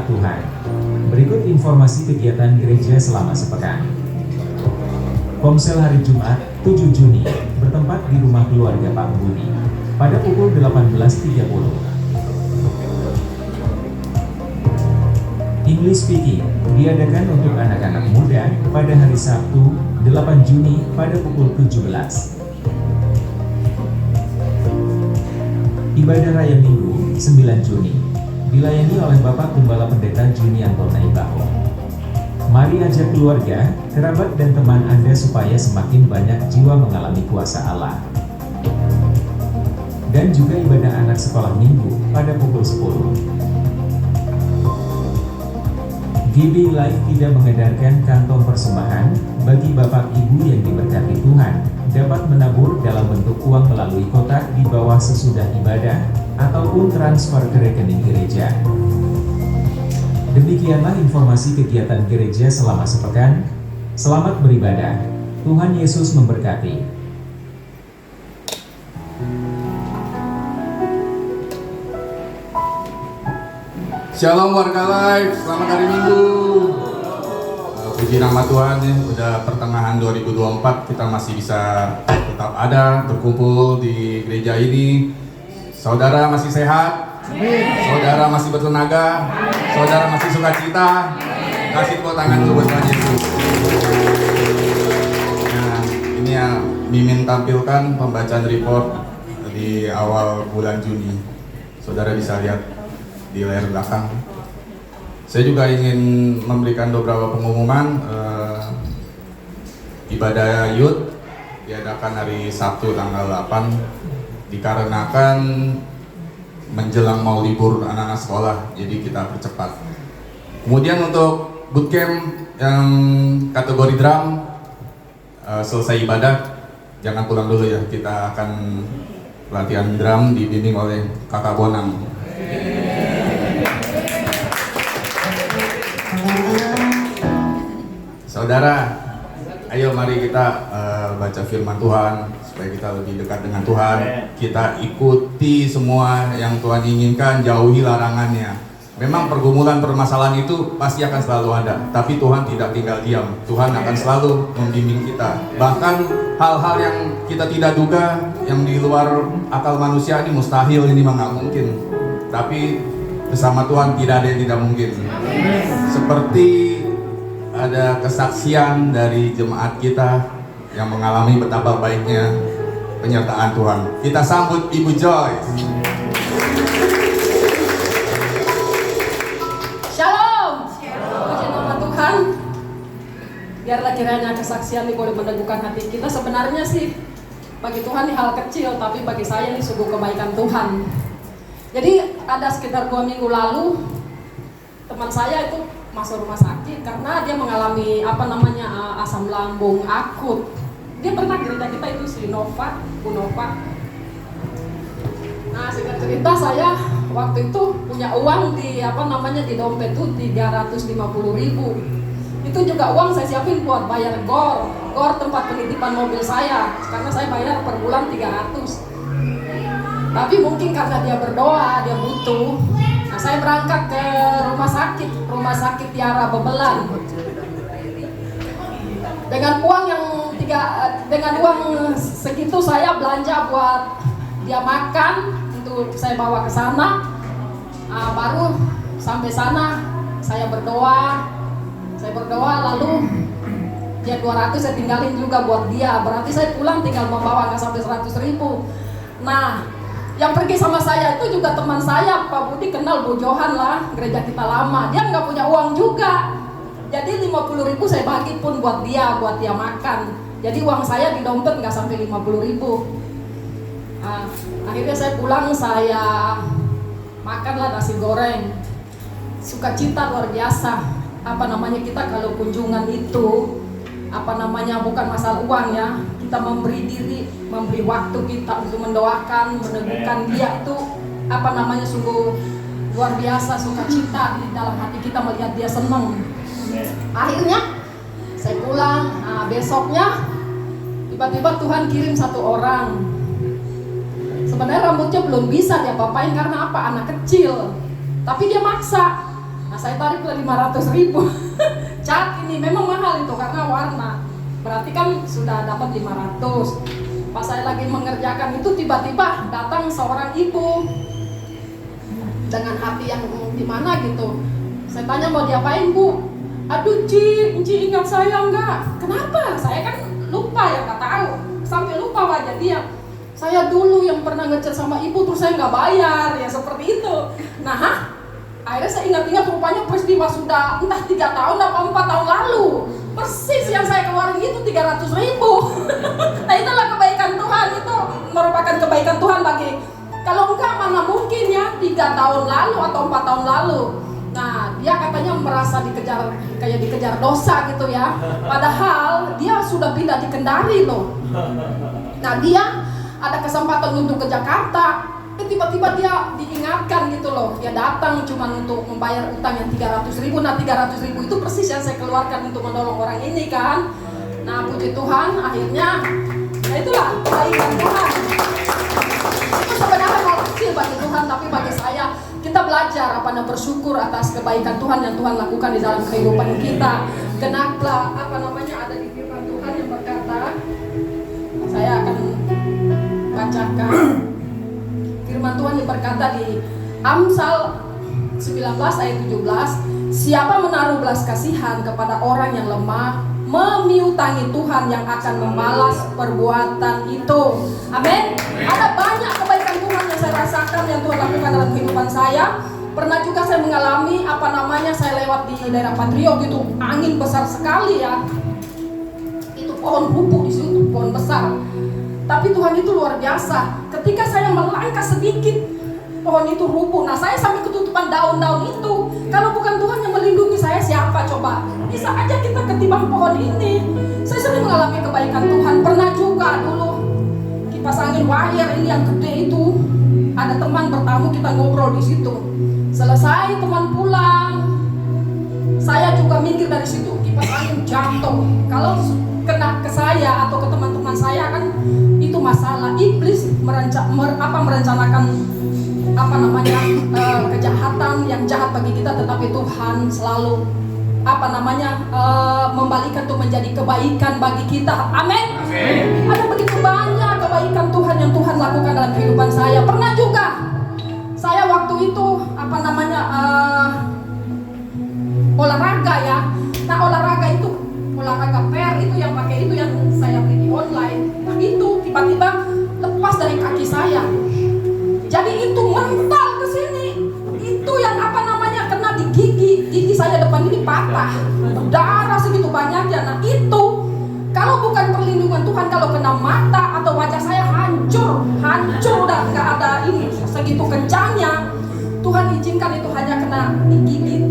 jemaat Tuhan. Berikut informasi kegiatan gereja selama sepekan. Komsel hari Jumat, 7 Juni, bertempat di rumah keluarga Pak Budi, pada pukul 18.30. English Speaking diadakan untuk anak-anak muda pada hari Sabtu, 8 Juni, pada pukul 17. Ibadah Raya Minggu, 9 Juni, dilayani oleh Bapak Gembala Pendeta Junianto Naibaho. Mari ajak keluarga, kerabat dan teman Anda supaya semakin banyak jiwa mengalami kuasa Allah. Dan juga ibadah anak sekolah minggu pada pukul 10. GB Live tidak mengedarkan kantong persembahan. Bagi Bapak Ibu yang diberkati Tuhan, dapat menabur dalam bentuk uang melalui kotak di bawah sesudah ibadah, ataupun transfer ke rekening gereja. Demikianlah informasi kegiatan gereja selama sepekan. Selamat beribadah. Tuhan Yesus memberkati. Shalom warga Live, selamat hari Minggu. Puji nama Tuhan ya, udah pertengahan 2024 kita masih bisa tetap ada berkumpul di gereja ini. Saudara masih sehat, saudara masih bertenaga, saudara masih sukacita. Kasih tepuk tangan dulu buat Tuhan Yesus. Nah, ini yang Mimin tampilkan pembacaan report di awal bulan Juni. Saudara bisa lihat di layar belakang. Saya juga ingin memberikan beberapa pengumuman. Ibadah Youth diadakan hari Sabtu tanggal 8 dikarenakan menjelang mau libur anak-anak sekolah, jadi kita percepat. Kemudian untuk bootcamp yang kategori drum, selesai ibadah jangan pulang dulu ya, kita akan latihan drum dibimbing oleh Kakak Bonang. Saudara, ayo mari kita baca firman Tuhan supaya kita lebih dekat dengan Tuhan. Kita ikuti semua yang Tuhan inginkan, jauhi larangannya. Memang pergumulan permasalahan itu pasti akan selalu ada, tapi Tuhan tidak tinggal diam. Tuhan akan selalu membimbing kita. Bahkan hal-hal yang kita tidak duga, yang di luar akal manusia ini mustahil, ini mah nggak mungkin. Tapi bersama Tuhan tidak ada yang tidak mungkin. Seperti ada kesaksian dari jemaat kita yang mengalami betapa baiknya penyertaan Tuhan. Kita sambut Ibu Joyce. Shalom. Puji nama Tuhan. Biarlah kiranya kesaksian ini boleh meneguhkan hati kita. Sebenarnya sih bagi Tuhan ini hal kecil, tapi bagi saya ini sungguh kebaikan Tuhan. Jadi ada sekitar 2 minggu lalu teman saya itu masuk rumah sakit karena dia mengalami asam lambung akut. Dia pernah gereja kita itu si Unova. Nah, singkat cerita saya waktu itu punya uang di di dompet itu 350.000. Itu juga uang saya siapin buat bayar GOR tempat penitipan mobil saya, karena saya bayar per bulan 300. Tapi mungkin karena dia berdoa, dia butuh. Nah, saya berangkat ke rumah sakit Tiara Bebelan. Dengan uang segitu saya belanja buat dia makan, untuk saya bawa ke sana. Baru sampai sana saya berdoa lalu dia 200 saya tinggalin juga buat dia. Berarti saya pulang tinggal membawa nggak sampai 100.000. Nah, yang pergi sama saya itu juga teman saya, Pak Budi kenal Bu Johan lah, gereja kita lama. Dia nggak punya uang juga. Jadi 50.000 saya bagi pun buat dia makan. Jadi uang saya di dompet nggak sampai 50.000. Akhirnya saya pulang, saya makanlah nasi goreng. Sukacita luar biasa. Kita kalau kunjungan itu bukan masalah uang ya, kita memberi diri, memberi waktu kita untuk mendoakan, meneguhkan dia itu sungguh luar biasa, sukacita di dalam hati kita melihat dia senang. Akhirnya saya pulang, besoknya tiba-tiba Tuhan kirim satu orang. Sebenarnya rambutnya belum bisa dia papain karena anak kecil, tapi dia maksa. Nah saya tarik lah 500.000. Cat ini memang mahal itu karena warna. Berarti kan sudah dapat 500. Pas saya lagi mengerjakan itu tiba-tiba datang seorang ibu dengan hati yang gimana gitu. Saya tanya mau diapain bu? Aduh Ci ingat saya enggak? Kenapa? Saya kan lupa ya, nggak tahu. Sampai lupa wajah dia. Saya dulu yang pernah ngechat sama ibu terus saya nggak bayar, ya seperti itu. Nah, akhirnya saya ingat-ingat rupanya peristiwa sudah entah 3 tahun atau 4 tahun lalu. Persis yang saya keluarin itu 300.000. Nah itulah kebaikan Tuhan, itu merupakan kebaikan Tuhan bagi. Kalau enggak mana mungkin ya 3 tahun lalu atau 4 tahun lalu. Nah dia katanya merasa dikejar, kayak dikejar dosa gitu ya. Padahal dia sudah pindah di Kendari loh. Nah dia ada kesempatan untuk ke Jakarta, tiba-tiba dia diingatkan gitu loh. Dia datang cuma untuk membayar utang yang 300.000. Nah 300.000 itu persis yang saya keluarkan untuk menolong orang ini kan. Nah puji Tuhan akhirnya, nah itulah kebaikan Tuhan. Itu sebenarnya hal kecil bagi Tuhan, tapi bagi saya kita belajar bersyukur atas kebaikan Tuhan yang Tuhan lakukan di dalam kehidupan kita. Kenapa ada di firman Tuhan yang berkata, saya akan bacakan firman Tuhan yang berkata di Amsal 19 ayat 17, siapa menaruh belas kasihan kepada orang yang lemah, memiutangi Tuhan yang akan membalas perbuatan itu. Amin. Ada banyak kebaikan Tuhan yang saya rasakan, yang Tuhan lakukan dalam kehidupan saya. Pernah juga saya mengalami saya lewat di daerah Patrio gitu, angin besar sekali ya. Itu pohon rubuh di situ, pohon besar. Tapi Tuhan itu luar biasa. Ketika saya melangkah sedikit, pohon itu rubuh. Nah saya sampai ketutupan daun-daun itu. Kalau bukan Tuhan yang melindungi saya, siapa coba? Bisa aja kita ketimbang pohon ini. Saya sering mengalami kebaikan Tuhan. Pernah juga dulu kipas angin wire ini yang gede itu, ada teman bertamu, kita ngobrol di situ. Selesai teman pulang, saya juga minggir dari situ, kipas angin jatuh. Kalau kena ke saya atau ke teman-teman saya kan itu masalah. Iblis merencanakan kejahatan yang jahat bagi kita, tetapi Tuhan selalu membalikan itu menjadi kebaikan bagi kita. Amin. Ada begitu banyak kebaikan Tuhan yang Tuhan lakukan dalam kehidupan saya. Pernah juga saya waktu itu olahraga ya. Nah olahraga pair itu yang pakai itu yang saya beli di online. Nah itu tiba-tiba lepas dari kaki saya. Jadi itu mental ke sini. Itu yang kena di gigi saya depan ini patah. Darah segitu banyaknya. Nah itu kalau bukan perlindungan Tuhan, kalau kena mata atau wajah saya hancur udah nggak ada ini segitu kencangnya. Tuhan izinkan itu hanya kena digigit.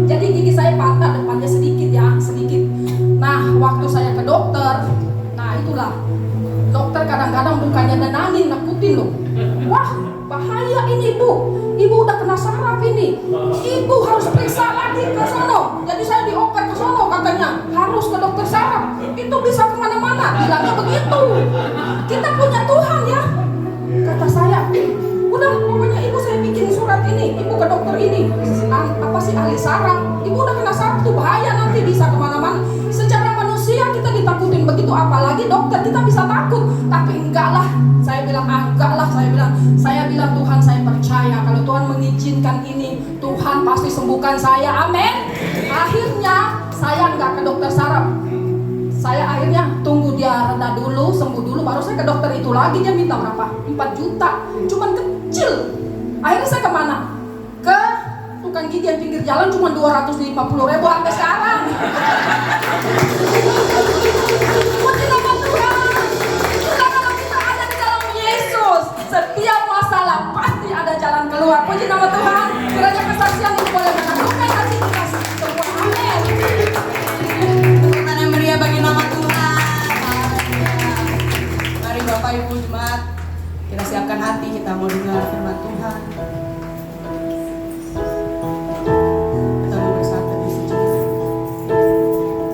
Jadi gigi saya patah depannya sedikit. Nah waktu saya ke dokter, nah itulah dokter kadang-kadang bukannya nenangin, nakutin loh. Wah bahaya ini ibu udah kena saraf ini, ibu harus periksa lagi ke sono. Jadi saya dioper ke sono, katanya harus ke dokter saraf, itu bisa kemana-mana, bilangnya begitu. Kita punya Tuhan ya. Kata saya, udah pokoknya ibu saya bikin surat ini, ibu ke dokter ini, ahli saraf, ibu udah kena saraf tuh bahaya, nanti bisa kemana-mana. Secara manusia kita ditakutin begitu, apalagi dokter kita bisa takut. Tapi enggak lah, saya bilang saya bilang Tuhan, saya percaya kalau Tuhan mengizinkan ini, Tuhan pasti sembuhkan saya. Amin. Akhirnya saya enggak ke dokter saraf. Saya akhirnya tunggu dia reda dulu, sembuh dulu, baru saya ke dokter itu lagi. Dia minta berapa? 4 juta, cuman kecil. Akhirnya saya kemana? Ke tukang gigi yang pinggir jalan, cuma 250.000 sampai sekarang. Puji nama Tuhan. Itulah kalau kita ada di dalam Yesus, setiap masalah pasti ada jalan keluar. Puji nama Tuhan. Kiranya kesaksian itu boleh menentukan hati kita semua. Amin. Tepuk tangan meriah bagi nama Tuhan. Mari Bapak Ibu Jemaat, kita siapkan hati, kita mau dengar firman Tuhan. Kita mau bersatu di sini.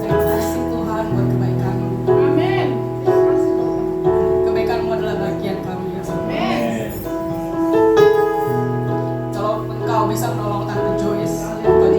Terima kasih Tuhan buat kebaikan-Mu. Amin. Kebaikan-Mu adalah bagian kami ya Tuhan. Amin. Kalau Engkau bisa menolong Tante Joyce, Tuhan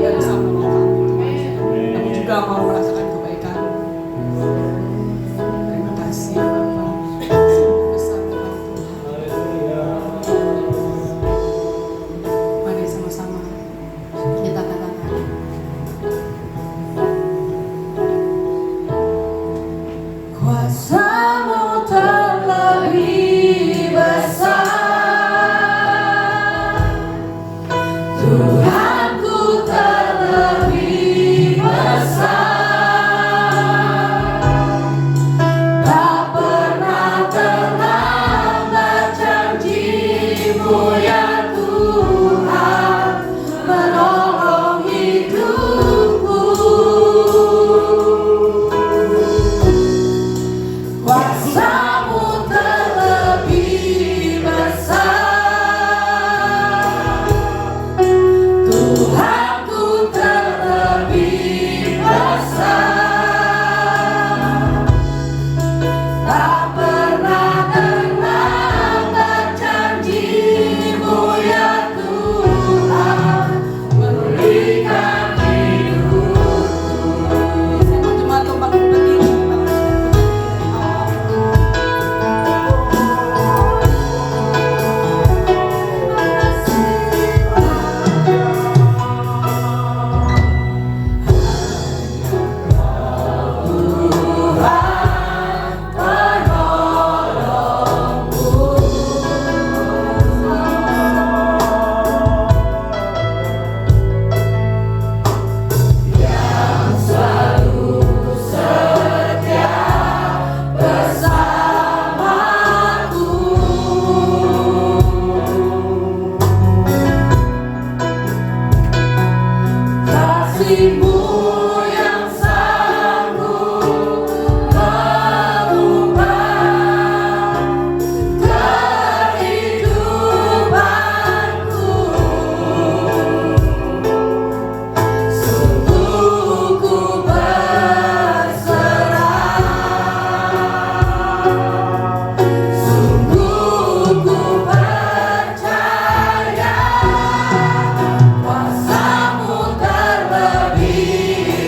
Kuasamu terlebih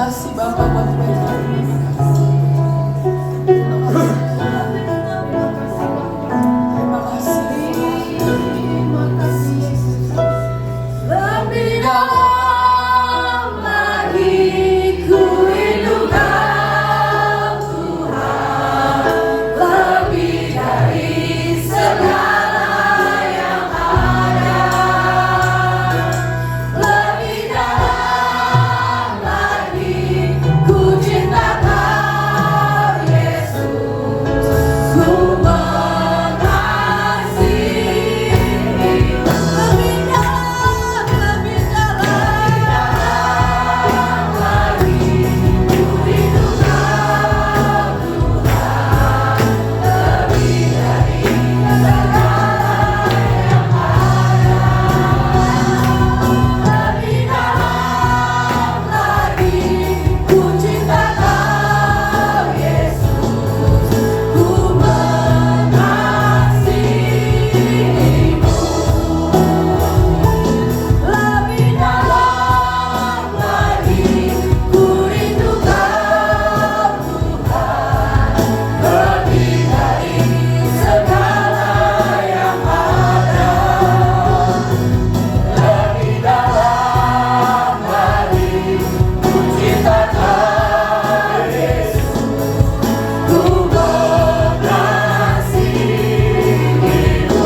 kasih Bapak buat kebaikan. Terima kasih. Lebih dalam lagi ku rindukan Tuhan, lebih dari segala yang ada. Lebih dalam lagi ku cintakan Yesus, ku mengasihi. Lebih dalam lagi ku rindukan Tuhan, lebih dari segala yang ada. Lebih dalam lagi ku cintakan Yesus, ku mengasihimu. Lebih dalam lagi ku rindukan Tuhan, lebih dari segala yang ada. Lebih dalam lagi ku cintakan Yesus, ku mengasihimu.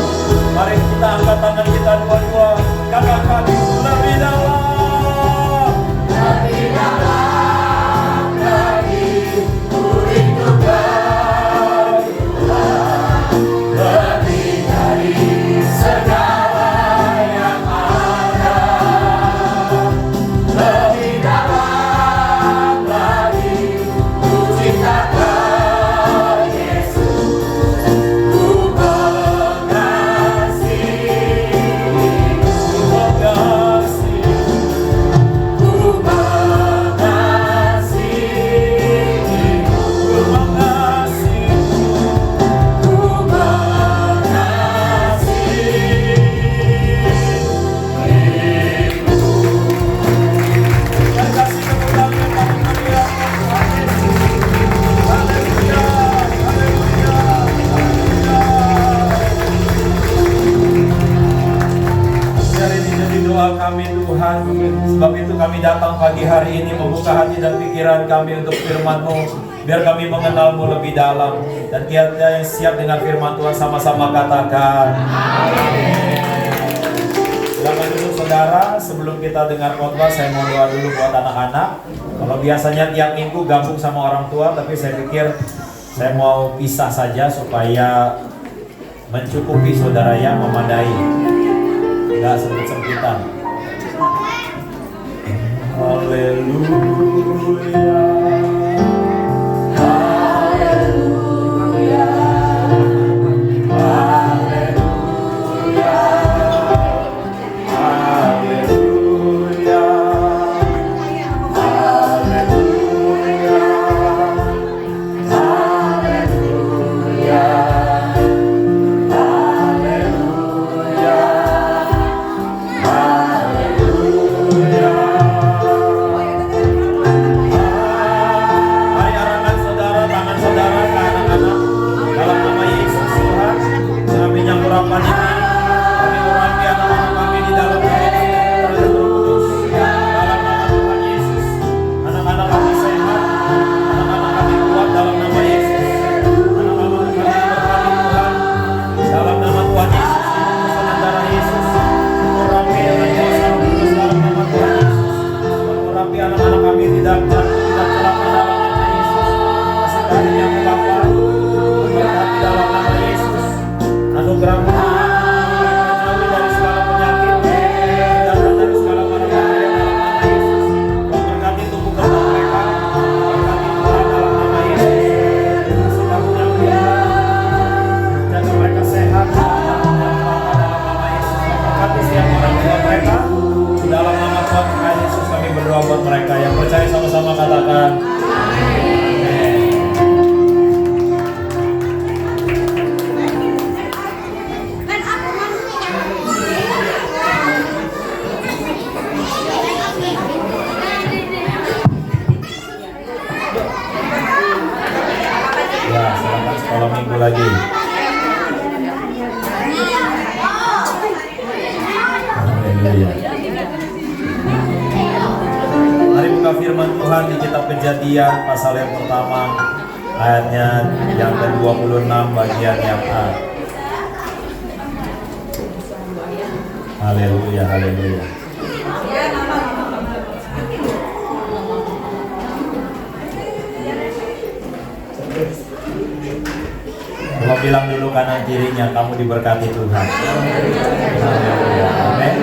Mari kita angkat tangan kita dua-dua, katakan lebih dalam. Lebih dalam lagi ku rindukan Tuhan, lebih dari segala yang ada. Lebih dalam lagi ku cintakan Yesus, ku mengasihimu. Kami Tuhan, sebab itu kami datang pagi hari ini membuka hati dan pikiran kami untuk firman-Mu, biar kami mengenal-Mu lebih dalam. Dan kita yang siap dengan firman Tuhan sama-sama katakan amin. Silakan dulu saudara, sebelum kita dengar khotbah saya mau doa dulu buat anak-anak. Kalau biasanya tiap minggu gabung sama orang tua, tapi saya pikir saya mau pisah saja supaya mencukupi saudara yang memadai, nggak sempit-sempitan. Haleluya, haleluya, haleluya, haleluya, haleluya, haleluya, Mari arahkan saudara, tangan saudara ke anak-anak. Dalam nama Yesus Tuhan, kami nyamurapan ini, kami urapi anak-anak kami di dalam nama Tuhan Roh Kudus. Dalam nama Tuhan Yesus, anak-anak kami sehat, anak-anak kami kuat dalam nama Yesus. Anak-anak kami berkati Tuhan, dalam nama Tuhan Yesus, di darah Yesus. Urapi dengan kuasa Roh Kudus dalam nama Tuhan Yesus. Urapi anak-anak kami tidak celaka dalam nama Yesus. Kasih karunia Bapa, berkati dalam nama Yesus. Anugerah-Mu menjauhi dari segala penyakit, dijauhkan dari segala bahaya dalam nama Yesus. Berkati tubuh kembang mereka, berkati Tuhan dalam nama Yesus. Kasih karunia Tuhan, jaga mereka sehat, dalam nama Yesus. Berkati setiap orang tua mereka, dalam nama Tuhan Yesus kami berdoa buat mereka. Yang percaya sama-sama katakan amin. lagi. Haleluya. Mari buka firman Tuhan di kitab Kejadian pasal yang pertama, ayatnya yang ke-26 bagian yang A. Haleluya, haleluya. Coba bilang dulu kanan kirinya, kamu diberkati Tuhan. Haleluya. Amin.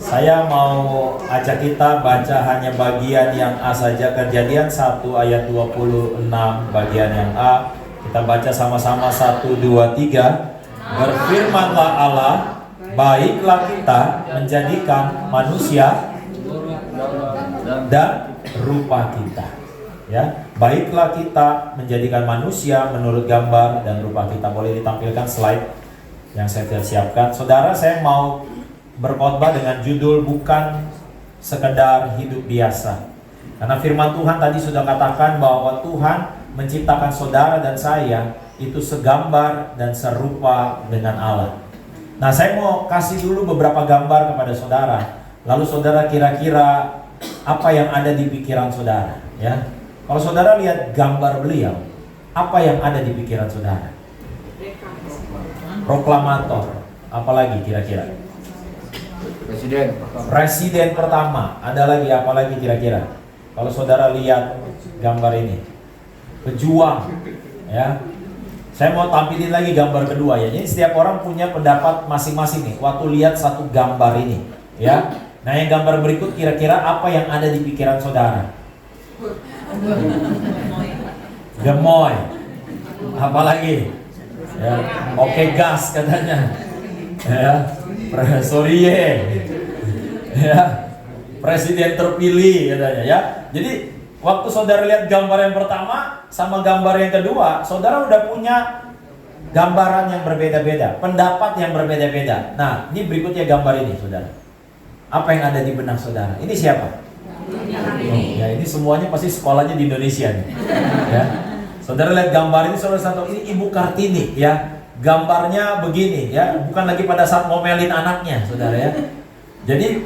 Saya mau ajak kita baca hanya bagian yang A saja. Kejadian 1 ayat 26 bagian yang A. Kita baca sama-sama 1, 2, 3. Berfirmanlah Allah, baiklah kita menjadikan manusia dan rupa kita. Ya, baiklah kita menjadikan manusia menurut gambar dan rupa kita. Boleh ditampilkan slide yang saya siapkan. Saudara, saya mau berkhotbah dengan judul bukan sekedar hidup biasa. Karena firman Tuhan tadi sudah katakan bahwa Tuhan menciptakan saudara dan saya itu segambar dan serupa dengan Allah. Nah, saya mau kasih dulu beberapa gambar kepada saudara. Lalu saudara kira-kira apa yang ada di pikiran saudara, ya? Kalau saudara lihat gambar beliau, apa yang ada di pikiran saudara? Proklamator. Apalagi kira-kira? Presiden pertama. Ada lagi apa lagi kira-kira? Kalau saudara lihat gambar ini, pejuang, ya. Saya mau tampilin lagi gambar kedua ya. Jadi setiap orang punya pendapat masing-masing nih waktu lihat satu gambar ini, ya. Nah, yang gambar berikut kira-kira apa yang ada di pikiran saudara? Gemoy. Apalagi? Ya, oke gas katanya. Ya, Sorie. Ya, presiden terpilih katanya ya. Jadi waktu saudara lihat gambar yang pertama sama gambar yang kedua, saudara udah punya gambaran yang berbeda-beda, pendapat yang berbeda-beda. Nah, ini berikutnya gambar ini, saudara. Apa yang ada di benak saudara? Ini siapa? Ya, ini semuanya pasti sekolahnya di Indonesia nih. Ya. Saudara lihat gambar ini, saudara tahu ini Ibu Kartini, ya. Gambarnya begini, ya. Bukan lagi pada saat ngomelin anaknya, saudara ya. Jadi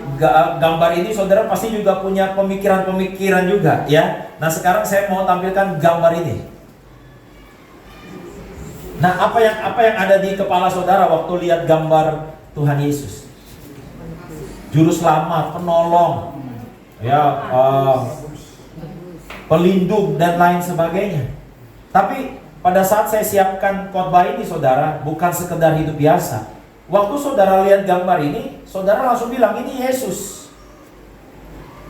gambar ini saudara pasti juga punya pemikiran-pemikiran juga, ya. Nah, sekarang saya mau tampilkan gambar ini. Nah, apa yang ada di kepala saudara waktu lihat gambar Tuhan Yesus? Juru selamat, penolong, ya, pelindung dan lain sebagainya. Tapi pada saat saya siapkan khotbah ini, saudara, bukan sekedar hidup biasa. Waktu saudara lihat gambar ini, saudara langsung bilang ini Yesus.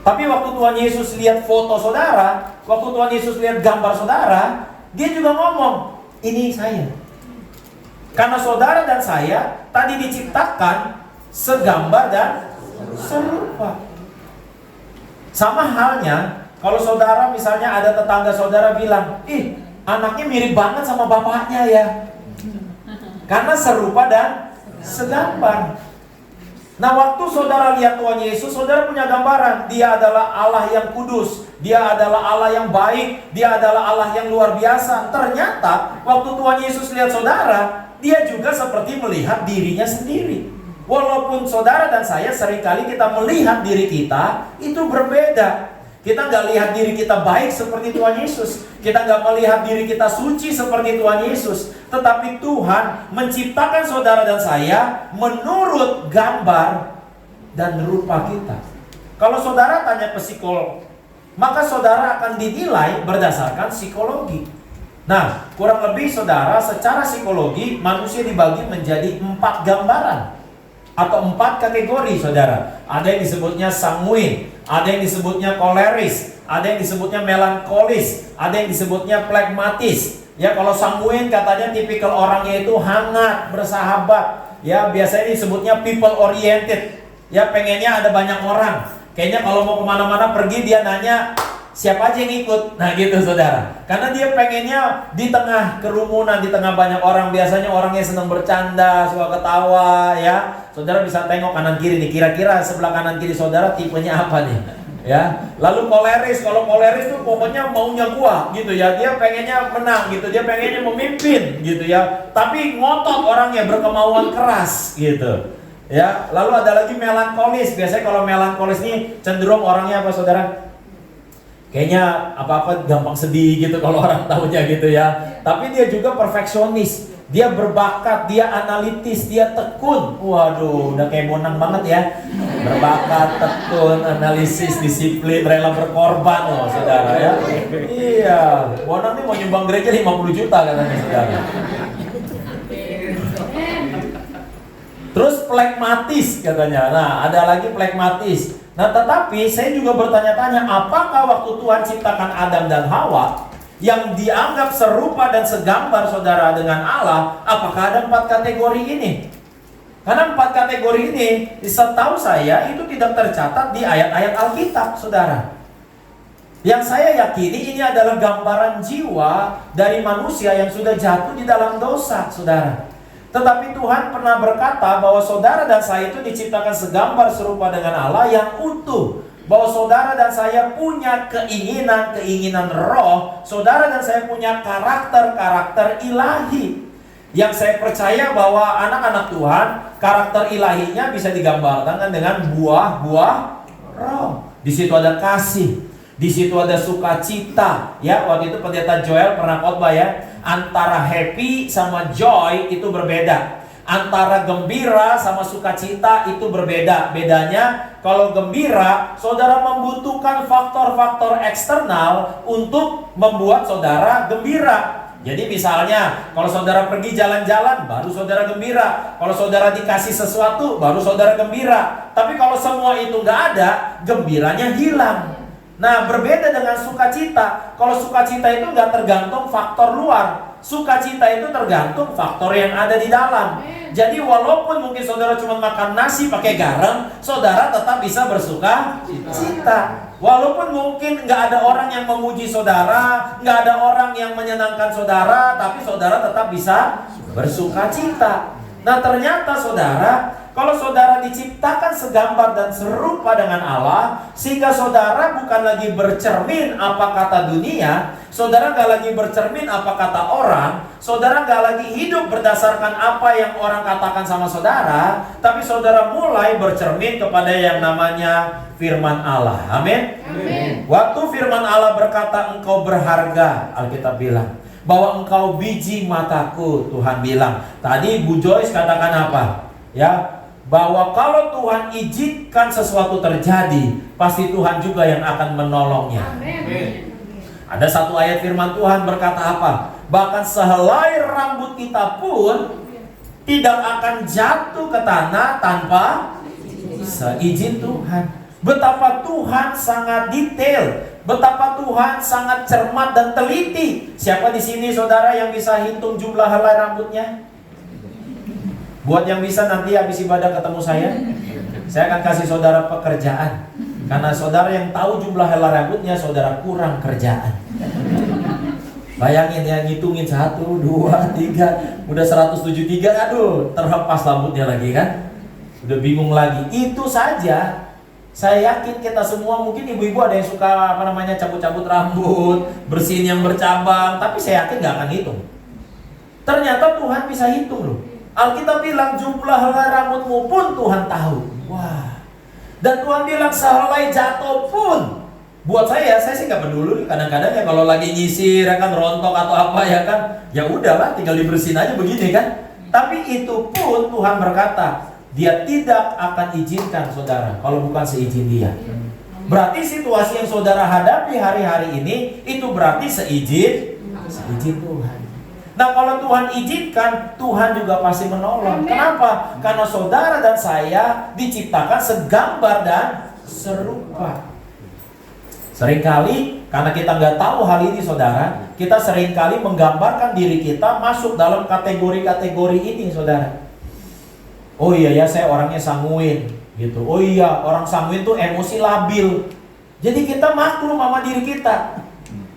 Tapi waktu Tuhan Yesus lihat foto saudara, waktu Tuhan Yesus lihat gambar saudara, dia juga ngomong, ini saya. Karena saudara dan saya tadi diciptakan segambar dan serupa. Sama halnya kalau saudara misalnya ada tetangga saudara bilang, ih anaknya mirip banget sama bapaknya ya. Karena serupa dan segambar. Nah, waktu saudara lihat Tuhan Yesus, saudara punya gambaran. Dia adalah Allah yang kudus, Dia adalah Allah yang baik, Dia adalah Allah yang luar biasa. Ternyata waktu Tuhan Yesus lihat saudara, Dia juga seperti melihat dirinya sendiri. Walaupun saudara dan saya seringkali kita melihat diri kita itu berbeda. Kita nggak lihat diri kita baik seperti Tuhan Yesus. Kita nggak melihat diri kita suci seperti Tuhan Yesus. Tetapi Tuhan menciptakan saudara dan saya menurut gambar dan rupa kita. Kalau saudara tanya psikolog, maka saudara akan dinilai berdasarkan psikologi. Nah, kurang lebih saudara, secara psikologi manusia dibagi menjadi 4 gambaran atau 4 kategori, saudara. Ada yang disebutnya sanguin, ada yang disebutnya koleris, ada yang disebutnya melankolis, ada yang disebutnya plekmatis. Ya, kalau sanguin katanya tipikal orangnya itu hangat, bersahabat. Ya, biasanya disebutnya people oriented. Ya, pengennya ada banyak orang. Kayaknya kalau mau kemana-mana pergi dia nanya siapa aja yang ikut. Nah gitu saudara. Karena dia pengennya di tengah kerumunan, di tengah banyak orang. Biasanya orangnya senang bercanda, suka ketawa ya. Saudara bisa tengok kanan kiri nih. Kira-kira sebelah kanan kiri saudara tipenya apa nih? Ya, lalu koleris, kalau koleris tuh pokoknya maunya gua gitu ya, dia pengennya menang gitu, dia pengennya memimpin gitu ya, tapi ngotot orangnya, berkemauan keras gitu. Ya, lalu ada lagi melankolis. Biasanya kalau melankolis nih cenderung orangnya apa saudara? Kayaknya apa-apa gampang sedih gitu kalau orang tahunya gitu ya. Tapi dia juga perfeksionis. Dia berbakat, dia analitis, dia tekun. Waduh, udah kayak Bonang banget ya. Berbakat, tekun, analisis, disiplin, rela berkorban loh saudara ya. Iya, Bonang nih mau nyumbang gereja 50 juta katanya saudara. Terus plekmatis katanya. Nah, ada lagi plekmatis. Nah, tetapi saya juga bertanya-tanya, apakah waktu Tuhan ciptakan Adam dan Hawa yang dianggap serupa dan segambar saudara dengan Allah, apakah ada 4 kategori ini? Karena 4 kategori ini, setahu saya itu tidak tercatat di ayat-ayat Alkitab, saudara. Yang saya yakini ini adalah gambaran jiwa dari manusia yang sudah jatuh di dalam dosa, saudara. Tetapi Tuhan pernah berkata bahwa saudara dan saya itu diciptakan segambar serupa dengan Allah yang utuh. Bahwa saudara dan saya punya keinginan roh. Saudara dan saya punya karakter ilahi. Yang saya percaya bahwa anak-anak Tuhan, karakter ilahinya bisa digambarkan dengan buah-buah roh. Di situ ada kasih, di situ ada sukacita. Ya, waktu itu pendeta Joel pernah khotbah ya. Antara happy sama joy itu berbeda. Antara gembira sama sukacita itu berbeda. Bedanya kalau gembira, saudara membutuhkan faktor-faktor eksternal untuk membuat saudara gembira. Jadi misalnya kalau saudara pergi jalan-jalan, baru saudara gembira. Kalau saudara dikasih sesuatu, baru saudara gembira. Tapi kalau semua itu nggak ada, gembiranya hilang. Nah, berbeda dengan sukacita. Kalau sukacita itu nggak tergantung faktor luar. Sukacita itu tergantung faktor yang ada di dalam. Jadi walaupun mungkin saudara cuma makan nasi pakai garam, saudara tetap bisa bersuka cita. Walaupun mungkin nggak ada orang yang memuji saudara, nggak ada orang yang menyenangkan saudara, tapi saudara tetap bisa bersuka cita. Nah, ternyata saudara, kalau saudara diciptakan segambar dan serupa dengan Allah, sehingga saudara bukan lagi bercermin apa kata dunia, saudara nggak lagi bercermin apa kata orang, saudara nggak lagi hidup berdasarkan apa yang orang katakan sama saudara, tapi saudara mulai bercermin kepada yang namanya firman Allah. Amin. Waktu firman Allah berkata engkau berharga, Alkitab bilang bahwa engkau biji mataku, Tuhan bilang. Tadi Bu Joyce katakan apa? Ya, bahwa kalau Tuhan izinkan sesuatu terjadi, pasti Tuhan juga yang akan menolongnya. Amin. Ada satu ayat firman Tuhan berkata apa? Bahkan sehelai rambut kita pun tidak akan jatuh ke tanah tanpa seizin Tuhan. Betapa Tuhan sangat detail, betapa Tuhan sangat cermat dan teliti. Siapa di sini saudara yang bisa hitung jumlah helai rambutnya? Buat yang bisa nanti habis ibadah ketemu saya akan kasih saudara pekerjaan. Karena saudara yang tahu jumlah helai rambutnya, saudara kurang kerjaan. Bayangin ya, ngitungin 1, 2, 3, udah 173, aduh, terhempas rambutnya lagi kan? Udah bingung lagi. Itu saja. Saya yakin kita semua, mungkin ibu-ibu ada yang suka cabut-cabut rambut, bersihin yang bercabang, tapi saya yakin gak akan hitung. Ternyata Tuhan bisa hitung loh. Alkitab bilang jumlah helai rambutmu pun Tuhan tahu. Wah. Dan Tuhan bilang sehelai jatuh pun. Buat saya sih gak peduli. Kadang-kadang ya kalau lagi nyisir ya kan, rontok atau apa ya kan, ya udahlah tinggal dibersihin aja begini kan. Tapi itu pun Tuhan berkata, Dia tidak akan izinkan saudara kalau bukan seizin Dia. Berarti situasi yang saudara hadapi hari-hari ini itu berarti seizin Tuhan. Nah, kalau Tuhan izinkan, Tuhan juga pasti menolong. Kenapa? Karena saudara dan saya diciptakan segambar dan serupa. Seringkali karena kita nggak tahu hal ini saudara, kita seringkali menggambarkan diri kita masuk dalam kategori-kategori ini saudara. Oh iya ya, saya orangnya sanguin gitu. Oh iya, orang sanguin tuh emosi labil. Jadi kita maklum sama diri kita.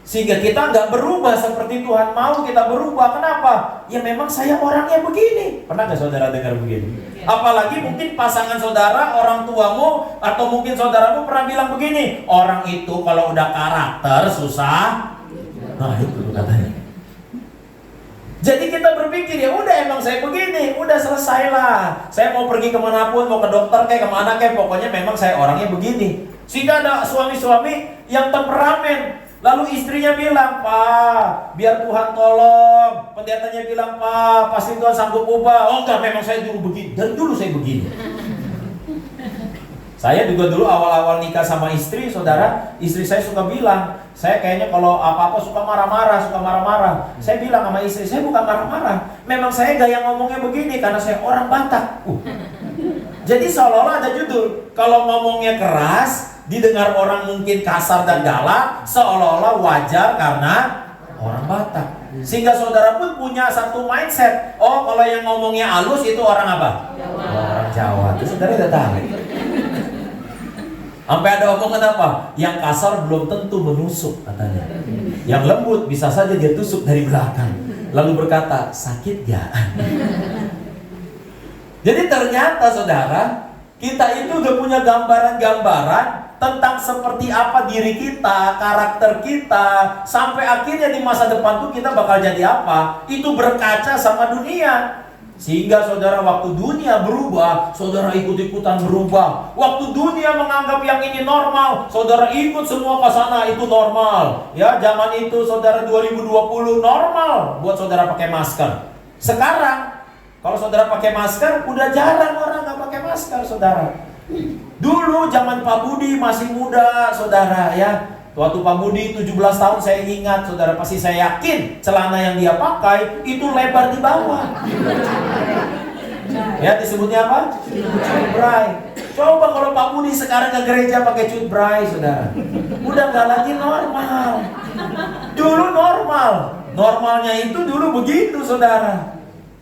Sehingga kita nggak berubah seperti Tuhan mau kita berubah. Kenapa? Ya memang saya orangnya begini. Pernah nggak saudara dengar begini? Apalagi mungkin pasangan saudara, orang tuamu, atau mungkin saudaramu pernah bilang begini, orang itu kalau udah karakter susah. Nah itu katanya. Jadi kita berpikir, ya udah emang saya begini, udah selesai lah. Saya mau pergi kemanapun, mau ke dokter kayak kemana kayak, pokoknya memang saya orangnya begini. Sehingga ada suami-suami yang temperamen. Lalu istrinya bilang, Pak, biar Tuhan tolong. Pendetanya bilang, Pak, pasti Tuhan sanggup ubah. Oh enggak, memang saya dulu begini. Dari dulu saya begini. Saya juga dulu awal-awal nikah sama istri, saudara, istri saya suka bilang, saya kayaknya kalau apa-apa suka marah-marah. Saya bilang sama istri, saya bukan marah-marah. Memang saya gaya ngomongnya begini karena saya orang Batak. Jadi seolah-olah ada judul, kalau ngomongnya keras, didengar orang mungkin kasar dan galak, seolah-olah wajar karena orang Batak. Sehingga saudara pun punya satu mindset, oh kalau yang ngomongnya halus itu orang apa? Orang Jawa. Itu saudara udah tahu. Sampai ada omongan apa? Yang kasar belum tentu menusuk katanya. Yang lembut bisa saja dia tusuk dari belakang. Lalu berkata, sakit ya? Jadi ternyata saudara, kita itu udah punya gambaran-gambaran tentang seperti apa diri kita, karakter kita, sampai akhirnya di masa depan tuh kita bakal jadi apa? Itu berkaca sama dunia. Sehingga saudara, waktu dunia berubah, saudara ikut-ikutan berubah. Waktu dunia menganggap yang ini normal, saudara ikut semua ke sana, itu normal. Ya, zaman itu saudara 2020 normal buat saudara pakai masker. Sekarang kalau saudara pakai masker, udah jarang orang nggak pakai masker, saudara. Dulu zaman Pak Budi masih muda, saudara, ya. Waktu Pak Budi 17 tahun, saya ingat, saudara, pasti saya yakin celana yang dia pakai itu lebar di bawah. Ya, disebutnya apa? Cutbray. Coba kalau Pak Budi sekarang ke gereja pakai cutbray, saudara, udah nggak lagi normal. Dulu normal. Normalnya itu dulu begitu, saudara.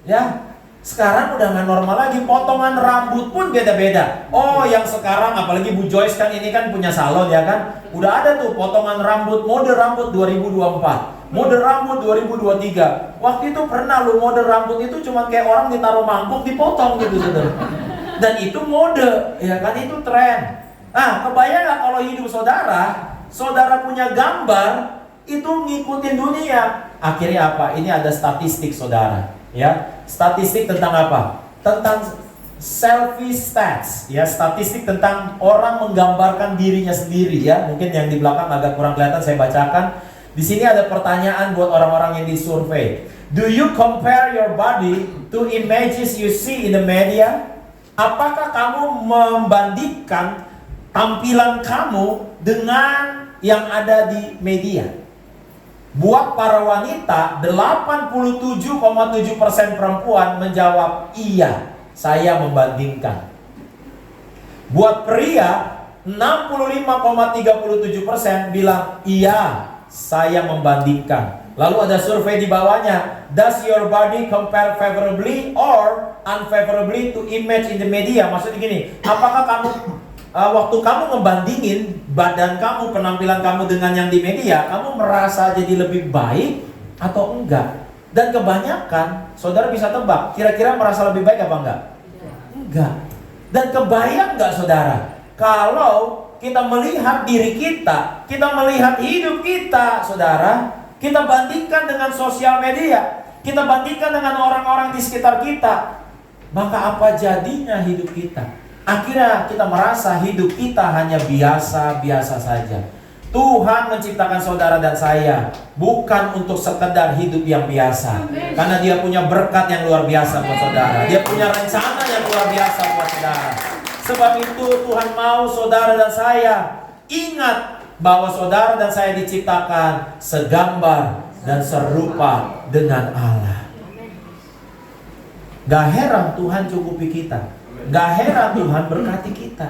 Ya. Sekarang udah nggak normal lagi, potongan rambut pun beda-beda. Oh, yang sekarang apalagi Bu Joyce kan ini kan punya salon ya kan, udah ada tuh potongan rambut, mode rambut 2024, mode rambut 2023. Waktu itu pernah lu mode rambut itu cuma kayak orang ditaruh mangkuk dipotong gitu, saudara. Dan itu mode, ya kan, itu tren. Nah, kebayang nggak kalau hidup saudara, saudara punya gambar itu ngikutin dunia. Akhirnya apa? Ini ada statistik, saudara. Ya, statistik tentang apa? Tentang selfie stats, ya, statistik tentang orang menggambarkan dirinya sendiri, ya. Mungkin yang di belakang agak kurang kelihatan, saya bacakan. Di sini ada pertanyaan buat orang-orang yang disurvey. Do you compare your body to images you see in the media? Apakah kamu membandingkan tampilan kamu dengan yang ada di media? Buat para wanita, 87,7% perempuan menjawab iya, saya membandingkan. Buat pria, 65,37% bilang iya, saya membandingkan. Lalu ada survei di bawahnya, does your body compare favorably or unfavorably to image in the media? Maksudnya gini, apakah kamu waktu kamu ngebandingin badan kamu, penampilan kamu dengan yang di media, kamu merasa jadi lebih baik atau enggak? Dan kebanyakan, saudara bisa tebak, kira-kira merasa lebih baik apa enggak? Enggak. Dan kebayang enggak, saudara, kalau kita melihat diri kita melihat hidup kita, saudara, kita bandingkan dengan sosial media, kita bandingkan dengan orang-orang di sekitar kita, maka apa jadinya hidup kita? Akhirnya kita merasa hidup kita hanya biasa-biasa saja. Tuhan menciptakan saudara dan saya bukan untuk sekedar hidup yang biasa. Karena Dia punya berkat yang luar biasa buat saudara. Dia punya rencana yang luar biasa buat saudara. Sebab itu Tuhan mau saudara dan saya ingat bahwa saudara dan saya diciptakan segambar dan serupa dengan Allah. Gak heran Tuhan cukupi kita. Gak heran Tuhan berkati kita.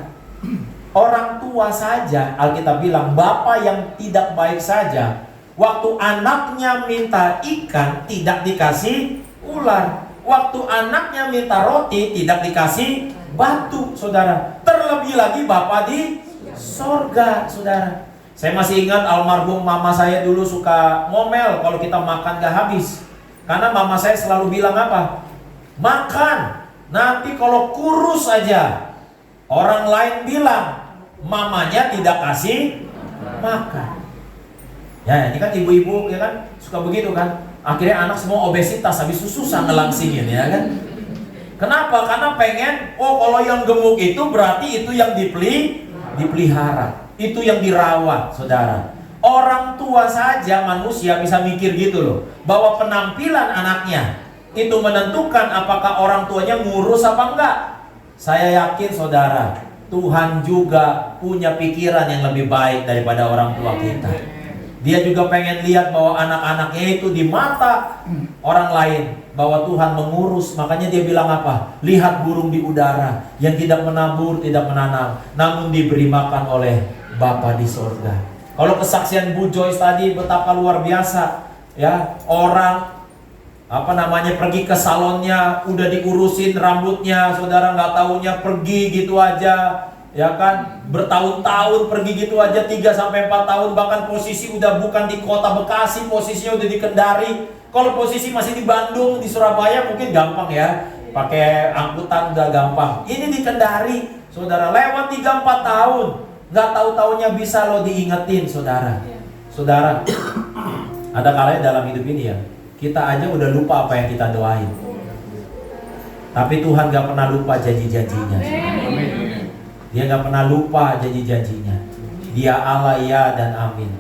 Orang tua saja, Alkitab bilang, bapak yang tidak baik saja, waktu anaknya minta ikan tidak dikasih ular, waktu anaknya minta roti tidak dikasih batu, saudara. Terlebih lagi bapak di sorga, saudara. Saya masih ingat almarhum mama saya dulu suka ngomel kalau kita makan gak habis. Karena mama saya selalu bilang apa? Makan, nanti kalau kurus aja orang lain bilang mamanya tidak kasih makan. Ya ini kan ibu-ibu ya kan suka begitu kan. Akhirnya anak semua obesitas, habis itu susah ngelangsingin ya kan. Kenapa? Karena pengen, oh kalau yang gemuk itu berarti itu yang dipelihara, itu yang dirawat, saudara. Orang tua saja manusia bisa mikir gitu loh, bahwa penampilan anaknya itu menentukan apakah orang tuanya ngurus apa enggak. Saya yakin saudara, Tuhan juga punya pikiran yang lebih baik daripada orang tua kita. Dia juga pengen lihat bahwa anak-anaknya itu di mata orang lain, bahwa Tuhan mengurus. Makanya dia bilang apa? Lihat burung di udara yang tidak menabur, tidak menanam, namun diberi makan oleh Bapa di sorga. Kalau kesaksian Bu Joyce tadi betapa luar biasa ya, orang pergi ke salonnya, udah diurusin rambutnya, saudara, nggak taunya pergi gitu aja. Ya kan, bertahun-tahun pergi gitu aja, 3-4 tahun, bahkan posisi udah bukan di kota Bekasi, posisinya udah di Kendari. Kalau posisi masih di Bandung, di Surabaya mungkin gampang ya, pakai angkutan udah gampang. Ini di Kendari, saudara, lewat 3-4 tahun, nggak tahu-taunya bisa lo diingetin, saudara. Saudara, ada kalanya dalam hidup ini ya, kita aja udah lupa apa yang kita doain. Tapi Tuhan gak pernah lupa janji-janjinya. Dia gak pernah lupa janji-janjinya. Dia Allah ya dan amin.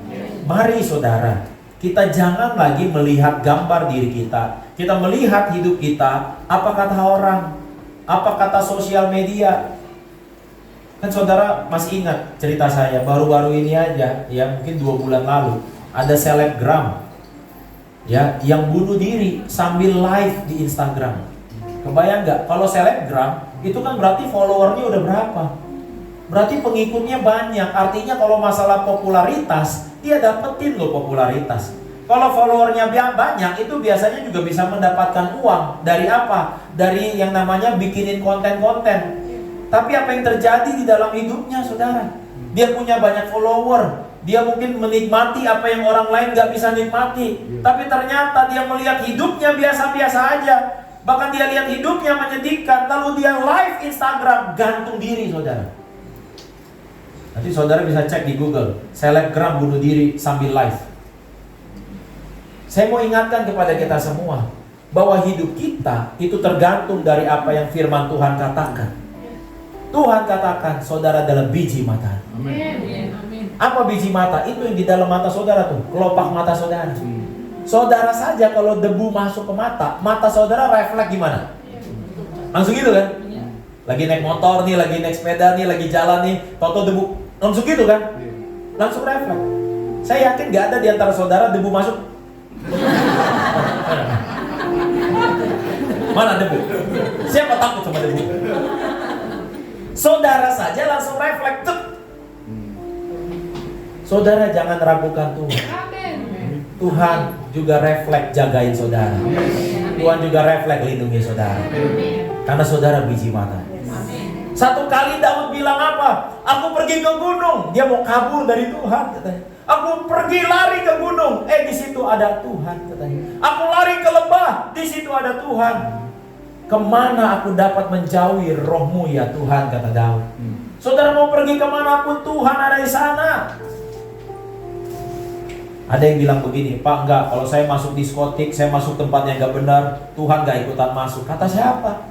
Mari saudara, kita jangan lagi melihat gambar diri kita. Kita melihat hidup kita, apa kata orang, apa kata sosial media. Kan saudara masih ingat cerita saya baru-baru ini aja, ya mungkin 2 bulan lalu, ada selebgram ya yang bunuh diri sambil live di Instagram. Kebayang nggak? Kalau selebgram itu kan berarti followernya udah berapa? Berarti pengikutnya banyak. Artinya kalau masalah popularitas, dia dapetin loh popularitas. Kalau followernya banyak, itu biasanya juga bisa mendapatkan uang. Dari apa? Dari yang namanya bikinin konten-konten. Tapi apa yang terjadi di dalam hidupnya, saudara? Dia punya banyak follower. Dia mungkin menikmati apa yang orang lain gak bisa nikmati. Tapi ternyata dia melihat hidupnya biasa-biasa aja. Bahkan dia lihat hidupnya menyedihkan. Lalu dia live Instagram, gantung diri, saudara. Nanti saudara bisa cek di Google, selebgram bunuh diri sambil live. Saya mau ingatkan kepada kita semua, bahwa hidup kita itu tergantung dari apa yang firman Tuhan katakan. Tuhan katakan, saudara adalah biji mata. Amin. Apa biji mata? Itu yang di dalam mata saudara tuh, kelopak mata saudara. Saudara saja kalau debu masuk ke mata saudara refleks gimana? Langsung gitu kan? Lagi naik motor nih, lagi naik sepeda nih, lagi jalan nih, toto debu, langsung gitu kan? Langsung refleks. Saya yakin gak ada di antara saudara debu masuk. Mana debu? Siapa takut sama debu? Saudara saja langsung refleks. Saudara jangan ragukan Tuhan. Tuhan juga refleks jagain saudara. Tuhan juga refleks lindungi saudara. Karena saudara biji mata. Satu kali Daud bilang apa? Aku pergi ke gunung. Dia mau kabur dari Tuhan, katanya. Aku pergi lari ke gunung. Di situ ada Tuhan, katanya. Aku lari ke lembah. Di situ ada Tuhan. Kemana aku dapat menjauhi rohmu ya Tuhan, kata Daud. Saudara mau pergi kemanapun, Tuhan ada di sana. Ada yang bilang begini, Pak, enggak, kalau saya masuk diskotik, saya masuk tempat yang enggak benar, Tuhan enggak ikutan masuk. Kata siapa?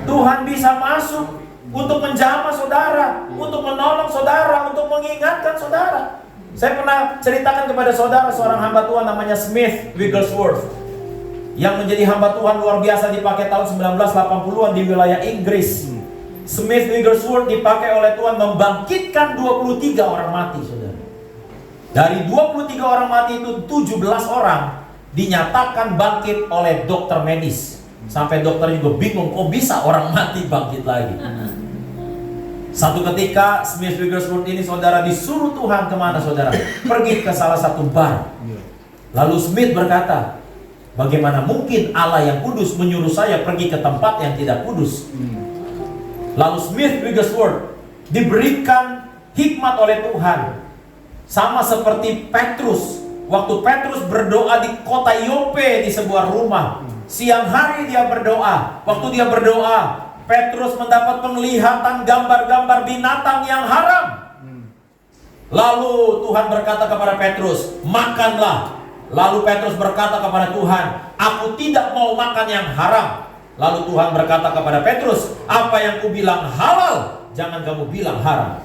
Tuhan bisa masuk untuk menjamah saudara, untuk menolong saudara, untuk mengingatkan saudara. Saya pernah ceritakan kepada saudara seorang hamba Tuhan namanya Smith Wigglesworth, yang menjadi hamba Tuhan luar biasa, dipakai tahun 1980-an di wilayah Inggris. Smith Wigglesworth dipakai oleh Tuhan membangkitkan 23 orang mati, saudara. Dari 23 orang mati itu 17 orang dinyatakan bangkit oleh dokter medis. Sampai dokter juga bingung, kok bisa orang mati bangkit lagi. Satu ketika Smith Wigglesworth ini, saudara, disuruh Tuhan kemana, saudara? Pergi ke salah satu bar. Lalu Smith berkata, bagaimana mungkin Allah yang kudus menyuruh saya pergi ke tempat yang tidak kudus? Lalu Smith Wigglesworth diberikan hikmat oleh Tuhan. Sama seperti Petrus. Waktu Petrus berdoa di kota Yope di sebuah rumah. Siang hari dia berdoa. Waktu dia berdoa, Petrus mendapat penglihatan gambar-gambar binatang yang haram. Lalu Tuhan berkata kepada Petrus, makanlah. Lalu Petrus berkata kepada Tuhan, aku tidak mau makan yang haram. Lalu Tuhan berkata kepada Petrus, apa yang kubilang halal, jangan kamu bilang haram.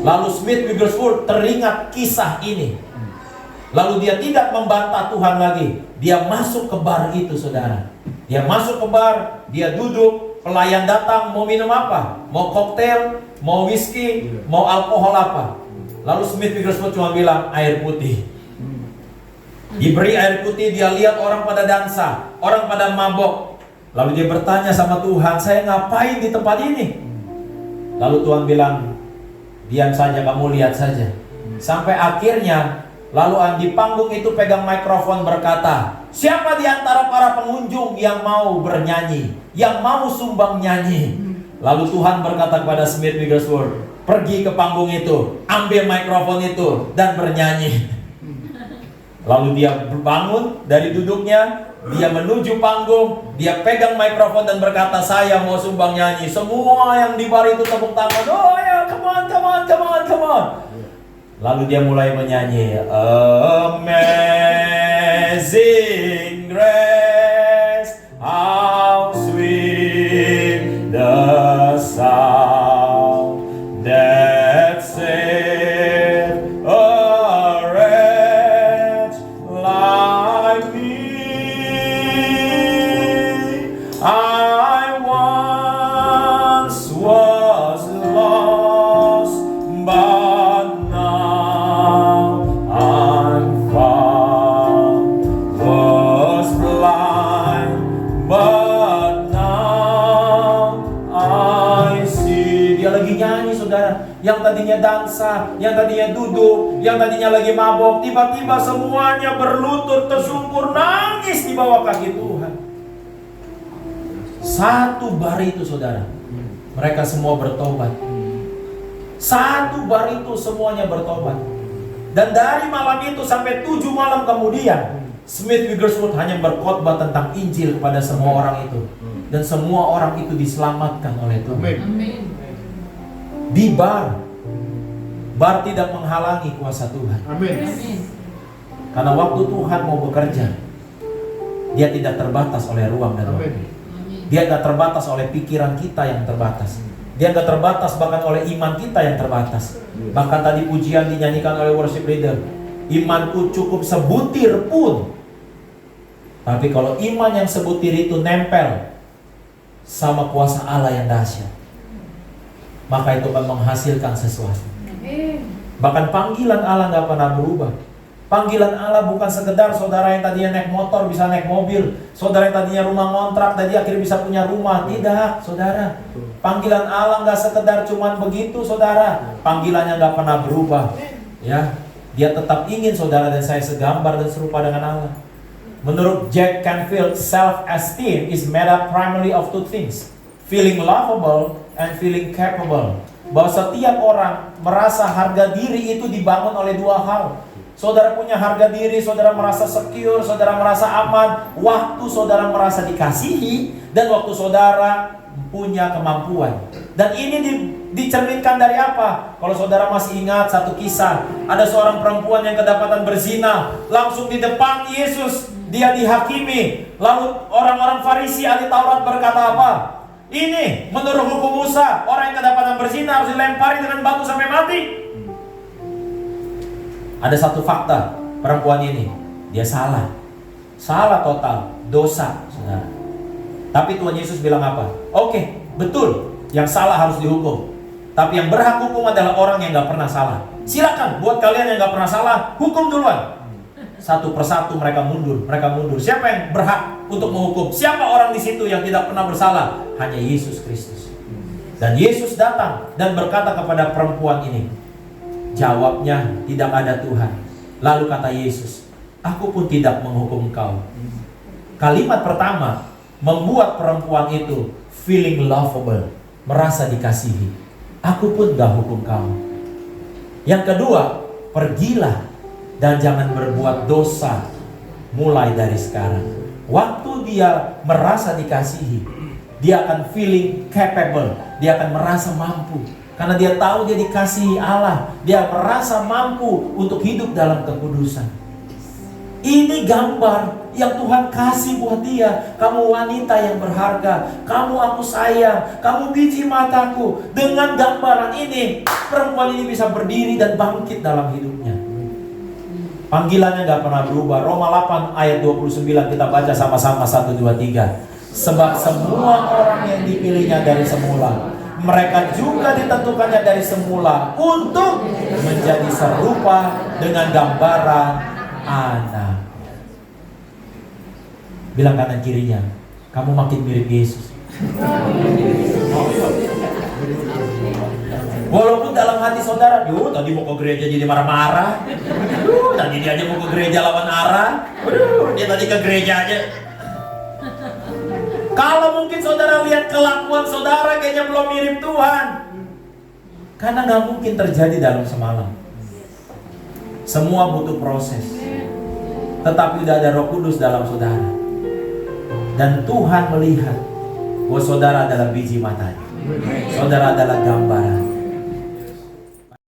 Lalu Smith Wigglesworth teringat kisah ini. Lalu dia tidak membantah Tuhan lagi. Dia masuk ke bar itu, saudara. Dia masuk ke bar, dia duduk, pelayan datang, mau minum apa? Mau koktail, mau whisky, mau alkohol apa? Lalu Smith Wigglesworth cuma bilang, air putih. Diberi air putih, dia lihat orang pada dansa, orang pada mabok. Lalu dia bertanya sama Tuhan, saya ngapain di tempat ini? Lalu Tuhan bilang, diam saja, kamu lihat saja. Sampai akhirnya, lalu di panggung itu pegang mikrofon berkata, siapa di antara para pengunjung yang mau bernyanyi, yang mau sumbang nyanyi? Lalu Tuhan berkata kepada Smith Wigglesworth, pergi ke panggung itu, ambil mikrofon itu, dan bernyanyi. Lalu dia bangun dari duduknya, dia menuju panggung, dia pegang mikrofon dan berkata, saya mau sumbang nyanyi. Semua yang di bar itu tepuk tangan, oh ya, come on, come on, come on, come on. Lalu dia mulai menyanyi, Amazing Grace, how sweet the sound that saved a wretch like me. I once was lost, but now I'm found. Was blind, but now I see. Dia lagi nyanyi, saudara. Yang tadinya dansa, yang tadinya duduk, yang tadinya lagi mabok, tiba-tiba semuanya berlutut, tersungkur, nangis di bawah kaki Tuhan. Satu bar itu, saudara, mereka semua bertobat. Satu bar itu semuanya bertobat. Dan dari malam itu sampai 7 malam kemudian, Smith Wigglesworth hanya berkhotbah tentang Injil kepada semua orang itu. Dan semua orang itu diselamatkan oleh Tuhan. Amin. Di bar tidak menghalangi kuasa Tuhan. Amin. Karena waktu Tuhan mau bekerja, dia tidak terbatas oleh ruang dan waktu. Dia tidak terbatas oleh pikiran kita yang terbatas. Dia tidak terbatas bahkan oleh iman kita yang terbatas. Bahkan tadi pujian dinyanyikan oleh worship leader, imanku cukup sebutir pun. Tapi kalau iman yang sebutir itu nempel sama kuasa Allah yang dahsyat, maka itu akan menghasilkan sesuatu. Bahkan panggilan Allah nggak pernah berubah. Panggilan Allah bukan sekedar saudara yang tadinya naik motor bisa naik mobil, saudara yang tadinya rumah ngontrak tadi akhirnya bisa punya rumah. Tidak, saudara. Panggilan Allah nggak sekedar cuman begitu, saudara. Panggilannya nggak pernah berubah. Ya, dia tetap ingin saudara dan saya segambar dan serupa dengan Allah. Menurut Jack Canfield, self-esteem is made up primarily of 2 things: feeling lovable and feeling capable. Bahwa setiap orang merasa harga diri itu dibangun oleh 2 hal. Saudara punya harga diri, saudara merasa secure, saudara merasa aman waktu saudara merasa dikasihi, dan waktu saudara punya kemampuan. Dan ini dicerminkan dari apa? Kalau saudara masih ingat satu kisah, ada seorang perempuan yang kedapatan berzina, langsung di depan Yesus dia dihakimi. Lalu orang-orang Farisi ahli Taurat berkata apa? Ini menurut hukum Musa, orang yang kedapatan berzina harus dilempari dengan batu sampai mati. Ada satu fakta, perempuan ini dia salah total, dosa, saudara. Tapi Tuhan Yesus bilang apa? Oke, betul, yang salah harus dihukum. Tapi yang berhak hukum adalah orang yang gak pernah salah. Silakan, buat kalian yang gak pernah salah, hukum duluan. Satu persatu mereka mundur. Siapa yang berhak untuk menghukum? Siapa orang di situ yang tidak pernah bersalah? Hanya Yesus Kristus. Dan Yesus datang dan berkata kepada perempuan ini. Jawabnya, tidak ada Tuhan. Lalu kata Yesus, aku pun tidak menghukum kau. Kalimat pertama membuat perempuan itu feeling lovable, merasa dikasihi. Aku pun gak hukum kau. Yang kedua, pergilah dan jangan berbuat dosa mulai dari sekarang. Waktu dia merasa dikasihi, dia akan feeling capable, dia akan merasa mampu. Karena dia tahu dia dikasihi Allah, dia merasa mampu untuk hidup dalam kekudusan. Ini gambar yang Tuhan kasih buat dia. Kamu wanita yang berharga, kamu aku sayang, kamu biji mataku. Dengan gambaran ini, perempuan ini bisa berdiri dan bangkit dalam hidupnya. Panggilannya gak pernah berubah. Roma 8 ayat 29 kita baca sama-sama 1, 2, 3. Sebab semua orang yang dipilihnya dari semula, mereka juga ditentukannya dari semula untuk menjadi serupa dengan gambaran anak. Bilang kanan kirinya, kamu makin mirip Yesus. Walaupun dalam hati saudara, tadi mau ke gereja jadi marah-marah. Tadi dia aja mau ke gereja lawan arah. Dia tadi ke gereja aja. Kalau mungkin saudara lihat kelakuan saudara kayaknya belum mirip Tuhan. Karena gak mungkin terjadi dalam semalam. Semua butuh proses. Tetapi udah ada Roh Kudus dalam saudara. Dan Tuhan melihat bahwa saudara adalah biji matanya. Saudara adalah gambaran.